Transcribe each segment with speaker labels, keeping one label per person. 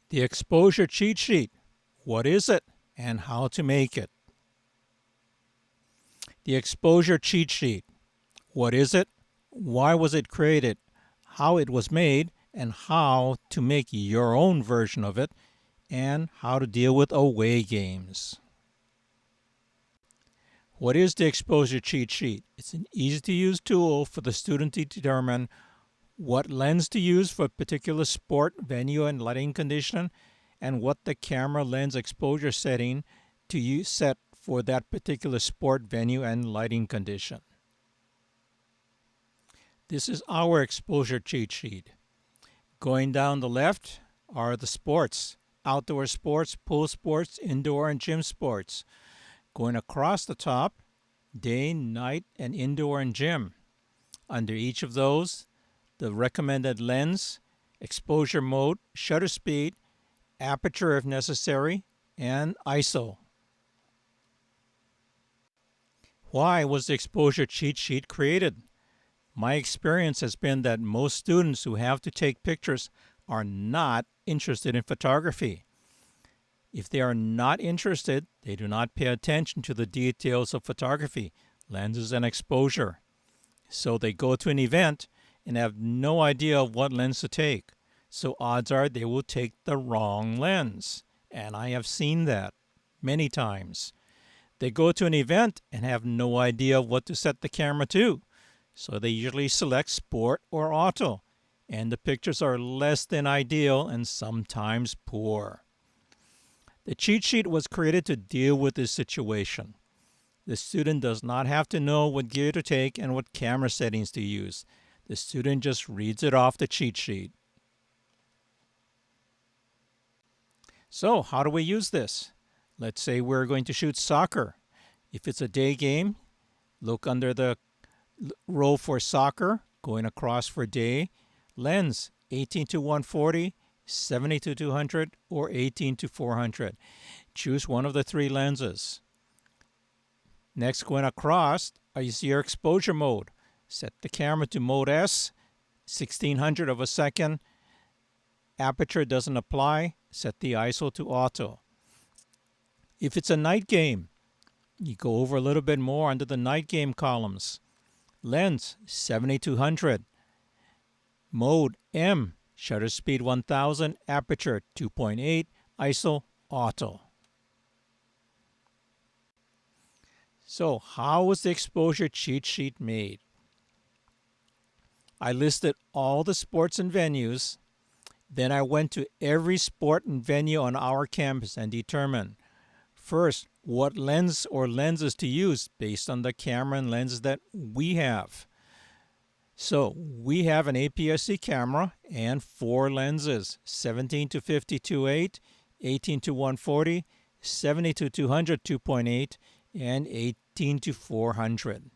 Speaker 1: The exposure cheat sheet. What is it and how to make it? The exposure cheat sheet. What is it? Why was it created? How it was made and how to make your own version of it and how to deal with away games. What is the exposure cheat sheet? It's an easy to use tool for the student to determine what lens to use for a particular sport, venue, and lighting condition, and what the camera lens exposure setting to use set for that particular sport, venue, and lighting condition. This is our exposure cheat sheet. Going down the left are the sports: outdoor sports, pool sports, indoor and gym sports. Going across the top, day, night, and indoor and gym. Under each of those, the recommended lens, exposure mode, shutter speed, aperture if necessary, and ISO. Why was the exposure cheat sheet created? My experience has been that most students who have to take pictures are not interested in photography. If they are not interested, they do not pay attention to the details of photography, lenses, and exposure. So they go to an event and have no idea of what lens to take. So odds are they will take the wrong lens. And I have seen that many times. They go to an event and have no idea what to set the camera to. So they usually select sport or auto. And the pictures are less than ideal and sometimes poor. The cheat sheet was created to deal with this situation. The student does not have to know what gear to take and what camera settings to use. The student just reads it off the cheat sheet. So, how do we use this? Let's say we're going to shoot soccer. If it's a day game, look under the row for soccer, going across for day, lens 18 to 140, 70 to 200, or 18 to 400. Choose one of the three lenses. Next, going across is your exposure mode. Set the camera to mode S, 1600 of a second. Aperture doesn't apply. Set the ISO to auto. If it's a night game, you go over a little bit more under the night game columns. Lens 7200. Mode M, shutter speed 1000, aperture 2.8, ISO auto. So, how was the exposure cheat sheet made? I listed all the sports and venues. Then I went to every sport and venue on our campus and determined, first, what lens or lenses to use based on the camera and lenses that we have. So we have an APS-C camera and 4 lenses: 17 to 52.8, 18 to 140, 70 to 200 2.8, and 18 to 400.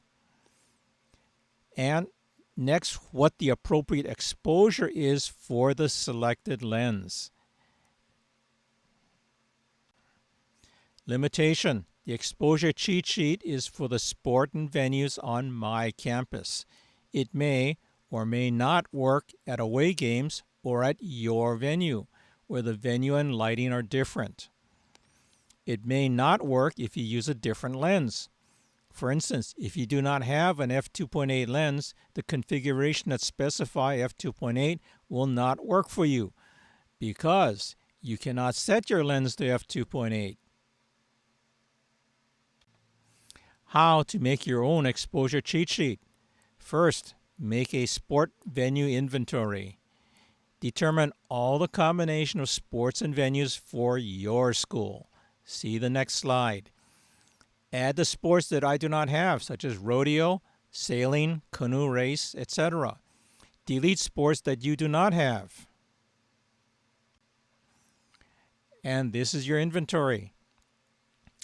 Speaker 1: And next, what the appropriate exposure is for the selected lens. Limitation: the exposure cheat sheet is for the sport and venues on my campus. It may or may not work at away games or at your venue, where the venue and lighting are different. It may not work if you use a different lens. For instance, if you do not have an f2.8 lens, the configuration that specify f2.8 will not work for you because you cannot set your lens to f2.8. How to make your own exposure cheat sheet. First, make a sport venue inventory. Determine all the combination of sports and venues for your school. See the next slide. Add the sports that I do not have, such as rodeo, sailing, canoe race, etc. Delete sports that you do not have. And this is your inventory.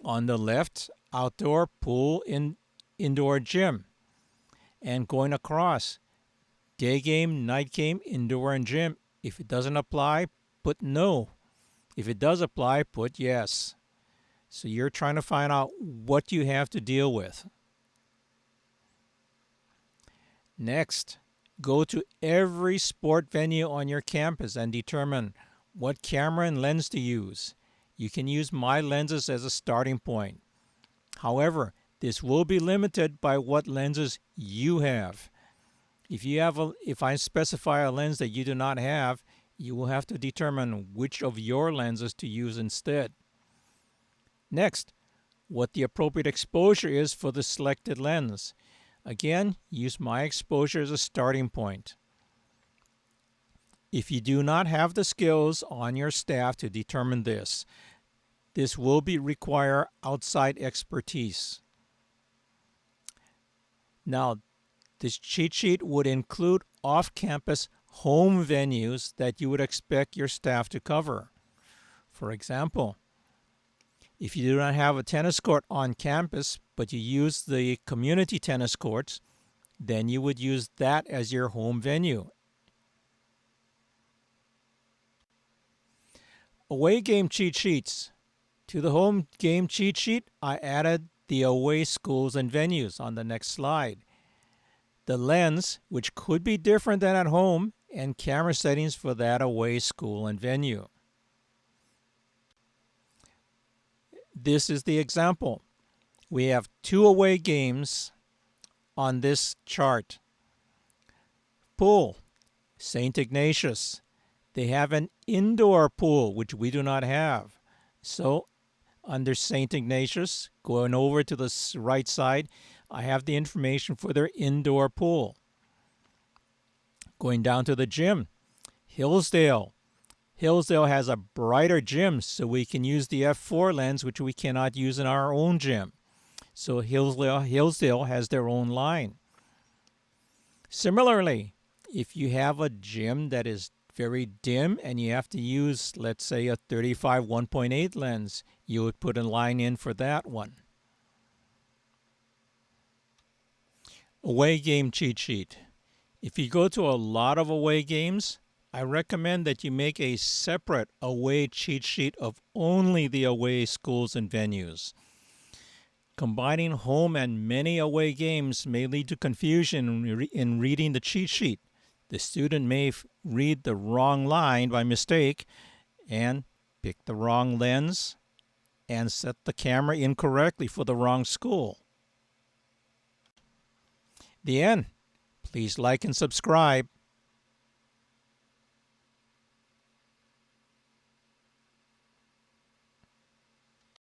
Speaker 1: On the left, outdoor, pool, indoor, gym. And going across, day game, night game, indoor, and gym. If it doesn't apply, put no. If it does apply, put yes. So you're trying to find out what you have to deal with. Next, go to every sport venue on your campus and determine what camera and lens to use. You can use my lenses as a starting point. However, this will be limited by what lenses you have. If I specify a lens that you do not have, you will have to determine which of your lenses to use instead. Next, what the appropriate exposure is for the selected lens. Again, use my exposure as a starting point. If you do not have the skills on your staff to determine this will require outside expertise. Now, this cheat sheet would include off-campus home venues that you would expect your staff to cover. For example, if you do not have a tennis court on campus, but you use the community tennis courts, then you would use that as your home venue. Away game cheat sheets. To the home game cheat sheet, I added the away schools and venues on the next slide. The lens, which could be different than at home, and camera settings for that away school and venue. This is the example. We have 2 away games on this chart. Pool, St. Ignatius. They have an indoor pool, which we do not have. So, under St. Ignatius, going over to the right side, I have the information for their indoor pool. Going down to the gym, Hillsdale. Hillsdale has a brighter gym, so we can use the f4 lens, which we cannot use in our own gym. So Hillsdale has their own line. Similarly, if you have a gym that is very dim and you have to use, let's say, a 35 1.8 lens, you would put a line in for that one. Away game cheat sheet. If you go to a lot of away games, I recommend that you make a separate away cheat sheet of only the away schools and venues. Combining home and many away games may lead to confusion in reading the cheat sheet. The student may read the wrong line by mistake and pick the wrong lens and set the camera incorrectly for the wrong school. The end. Please like and subscribe.